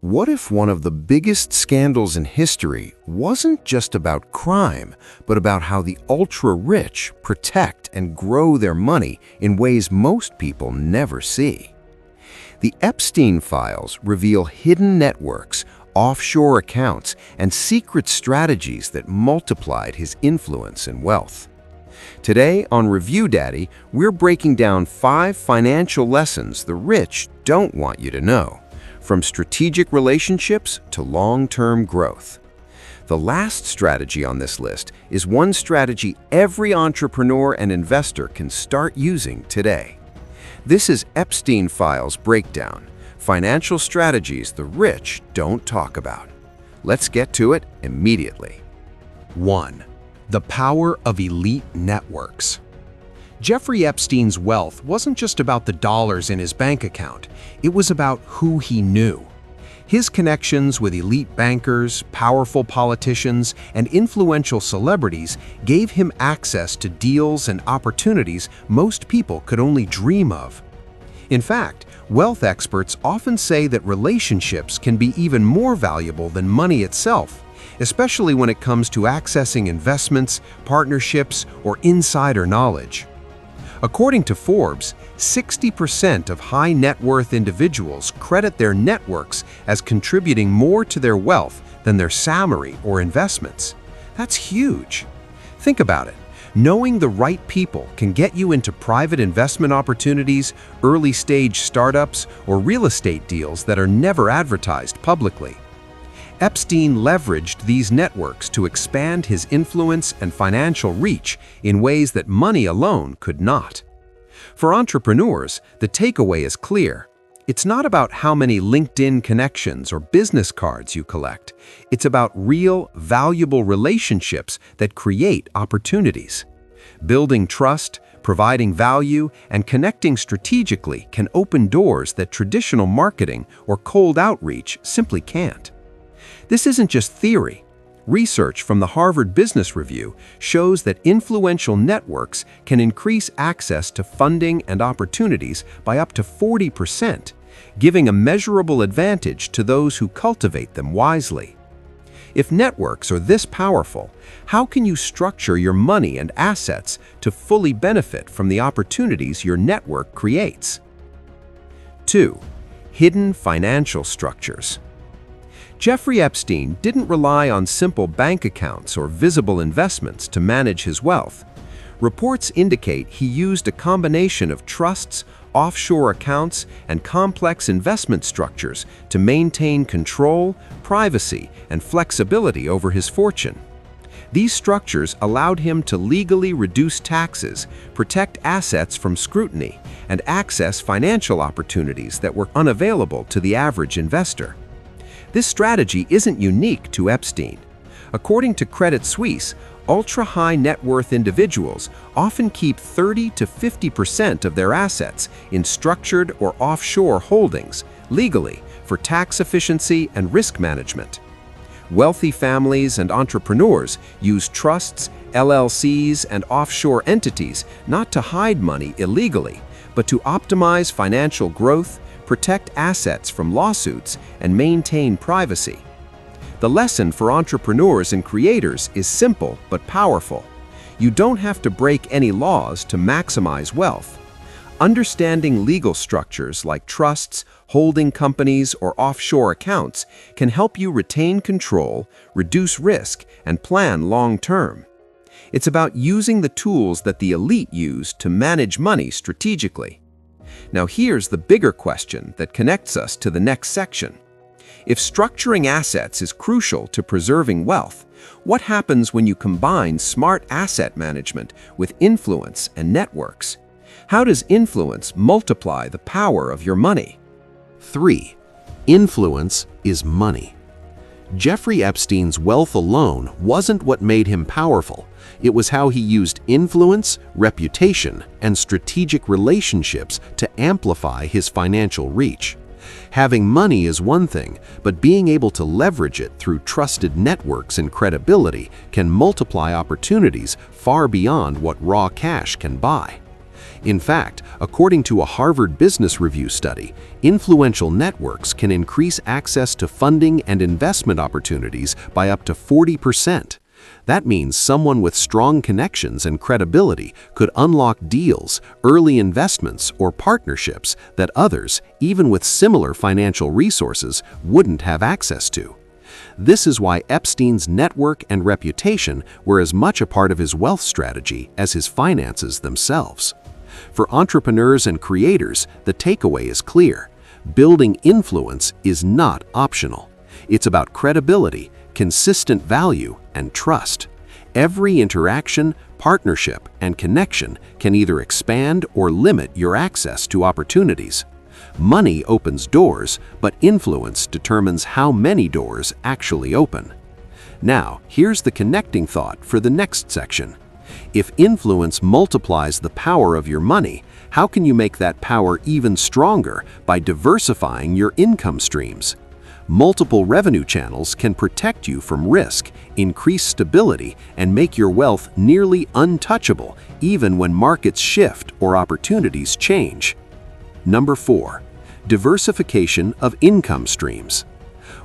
What if one of the biggest scandals in history wasn't just about crime, but about how the ultra-rich protect and grow their money in ways most people never see? The Epstein files reveal hidden networks, offshore accounts, and secret strategies that multiplied his influence and wealth. Today on Review Daddy, we're breaking down 5 financial lessons the rich don't want you to know, from strategic relationships to long-term growth. The last strategy on this list is one strategy every entrepreneur and investor can start using today. This is Epstein Files Breakdown, financial strategies the rich don't talk about. Let's get to it immediately. 1. The power of elite networks. Jeffrey Epstein's wealth wasn't just about the dollars in his bank account, it was about who he knew. His connections with elite bankers, powerful politicians, and influential celebrities gave him access to deals and opportunities most people could only dream of. In fact, wealth experts often say that relationships can be even more valuable than money itself, especially when it comes to accessing investments, partnerships, or insider knowledge. According to Forbes, 60% of high net worth individuals credit their networks as contributing more to their wealth than their salary or investments. That's huge. Think about it. Knowing the right people can get you into private investment opportunities, early-stage startups, or real estate deals that are never advertised publicly. Epstein leveraged these networks to expand his influence and financial reach in ways that money alone could not. For entrepreneurs, the takeaway is clear. It's not about how many LinkedIn connections or business cards you collect. It's about real, valuable relationships that create opportunities. Building trust, providing value, and connecting strategically can open doors that traditional marketing or cold outreach simply can't. This isn't just theory. Research from the Harvard Business Review shows that influential networks can increase access to funding and opportunities by up to 40%, giving a measurable advantage to those who cultivate them wisely. If networks are this powerful, how can you structure your money and assets to fully benefit from the opportunities your network creates? 2. Hidden financial structures. Jeffrey Epstein didn't rely on simple bank accounts or visible investments to manage his wealth. Reports indicate he used a combination of trusts, offshore accounts, and complex investment structures to maintain control, privacy, and flexibility over his fortune. These structures allowed him to legally reduce taxes, protect assets from scrutiny, and access financial opportunities that were unavailable to the average investor. This strategy isn't unique to Epstein. According to Credit Suisse, ultra-high net worth individuals often keep 30 to 50% of their assets in structured or offshore holdings, legally, for tax efficiency and risk management. Wealthy families and entrepreneurs use trusts, LLCs, and offshore entities not to hide money illegally, but to optimize financial growth, protect assets from lawsuits, and maintain privacy. The lesson for entrepreneurs and creators is simple but powerful. You don't have to break any laws to maximize wealth. Understanding legal structures like trusts, holding companies, or offshore accounts can help you retain control, reduce risk, and plan long-term. It's about using the tools that the elite use to manage money strategically. Now here's the bigger question that connects us to the next section. If structuring assets is crucial to preserving wealth, what happens when you combine smart asset management with influence and networks? How does influence multiply the power of your money? 3. Influence is money. Jeffrey Epstein's wealth alone wasn't what made him powerful. It was how he used influence, reputation, and strategic relationships to amplify his financial reach. Having money is one thing, but being able to leverage it through trusted networks and credibility can multiply opportunities far beyond what raw cash can buy. In fact, according to a Harvard Business Review study, influential networks can increase access to funding and investment opportunities by up to 40%. That means someone with strong connections and credibility could unlock deals, early investments, or partnerships that others, even with similar financial resources, wouldn't have access to. This is why Epstein's network and reputation were as much a part of his wealth strategy as his finances themselves. For entrepreneurs and creators, the takeaway is clear. Building influence is not optional. It's about credibility, consistent value, and trust. Every interaction, partnership, and connection can either expand or limit your access to opportunities. Money opens doors, but influence determines how many doors actually open. Now, here's the connecting thought for the next section. If influence multiplies the power of your money, how can you make that power even stronger by diversifying your income streams? Multiple revenue channels can protect you from risk, increase stability, and make your wealth nearly untouchable even when markets shift or opportunities change. Number 4. Diversification of income streams.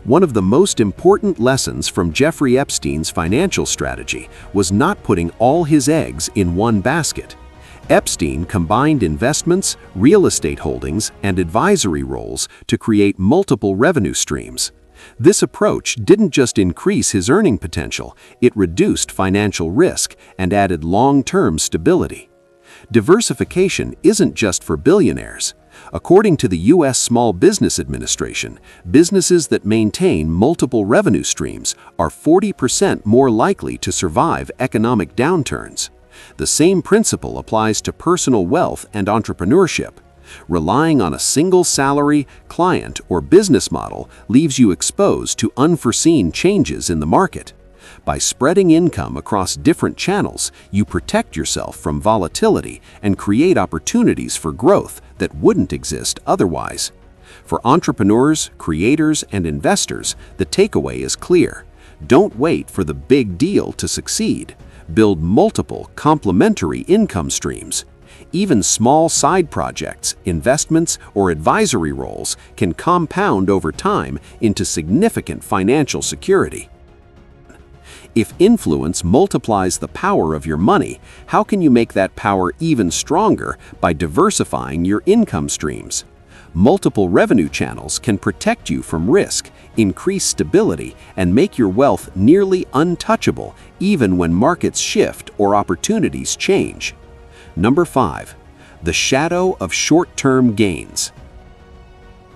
One of the most important lessons from Jeffrey Epstein's financial strategy was not putting all his eggs in one basket. Epstein combined investments, real estate holdings, and advisory roles to create multiple revenue streams. This approach didn't just increase his earning potential, it reduced financial risk and added long-term stability. Diversification isn't just for billionaires. According to the U.S. Small Business Administration, businesses that maintain multiple revenue streams are 40% more likely to survive economic downturns. The same principle applies to personal wealth and entrepreneurship. Relying on a single salary, client, or business model leaves you exposed to unforeseen changes in the market. By spreading income across different channels, you protect yourself from volatility and create opportunities for growth that wouldn't exist otherwise. For entrepreneurs, creators, and investors, the takeaway is clear. Don't wait for the big deal to succeed. Build multiple complementary income streams. Even small side projects, investments, or advisory roles can compound over time into significant financial security. If influence multiplies the power of your money, how can you make that power even stronger by diversifying your income streams? Multiple revenue channels can protect you from risk, increase stability, and make your wealth nearly untouchable even when markets shift or opportunities change. Number 5. The shadow of short-term gains.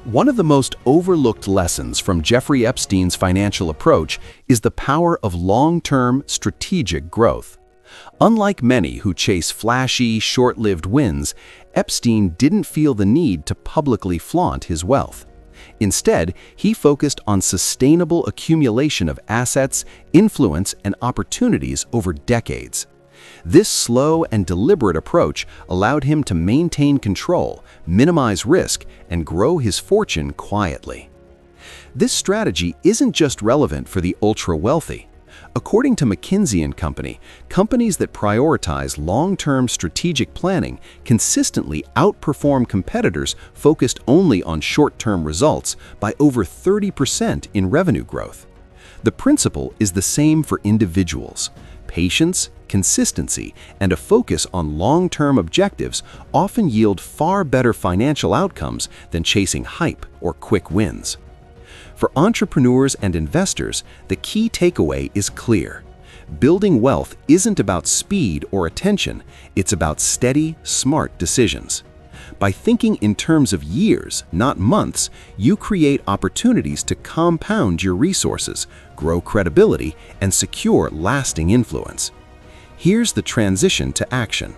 One of the most overlooked lessons from Jeffrey Epstein's financial approach is the power of long-term strategic growth. Unlike many who chase flashy, short-lived wins, Epstein didn't feel the need to publicly flaunt his wealth. Instead, he focused on sustainable accumulation of assets, influence, and opportunities over decades. This slow and deliberate approach allowed him to maintain control, minimize risk, and grow his fortune quietly. This strategy isn't just relevant for the ultra-wealthy. According to McKinsey & Company, companies that prioritize long-term strategic planning consistently outperform competitors focused only on short-term results by over 30% in revenue growth. The principle is the same for individuals. Patience, consistency, and a focus on long-term objectives often yield far better financial outcomes than chasing hype or quick wins. For entrepreneurs and investors, the key takeaway is clear. Building wealth isn't about speed or attention, it's about steady, smart decisions. By thinking in terms of years, not months, you create opportunities to compound your resources, grow credibility, and secure lasting influence. Here's the transition to action.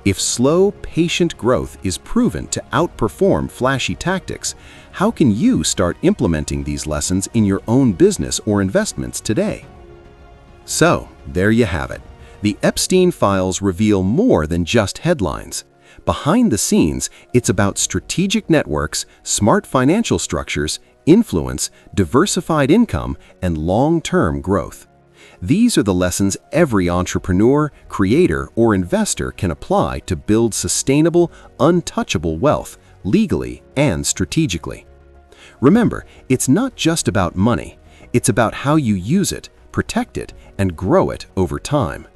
If slow, patient growth is proven to outperform flashy tactics, how can you start implementing these lessons in your own business or investments today? So, there you have it. The Epstein files reveal more than just headlines. Behind the scenes, it's about strategic networks, smart financial structures, influence, diversified income, and long-term growth. These are the lessons every entrepreneur, creator, or investor can apply to build sustainable, untouchable wealth, legally and strategically. Remember, it's not just about money. It's about how you use it, protect it, and grow it over time.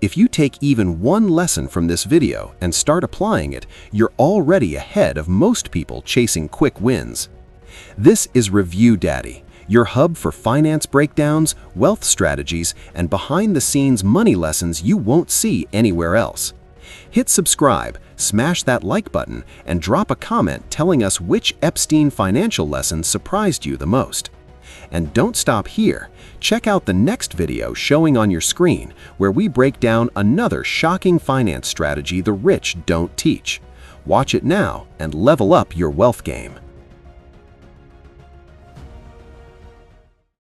If you take even one lesson from this video and start applying it, you're already ahead of most people chasing quick wins. This is Review Daddy, your hub for finance breakdowns, wealth strategies, and behind-the-scenes money lessons you won't see anywhere else. Hit subscribe, smash that like button, and drop a comment telling us which Epstein financial lesson surprised you the most. And don't stop here. Check out the next video showing on your screen, where we break down another shocking finance strategy the rich don't teach. Watch it now and level up your wealth game.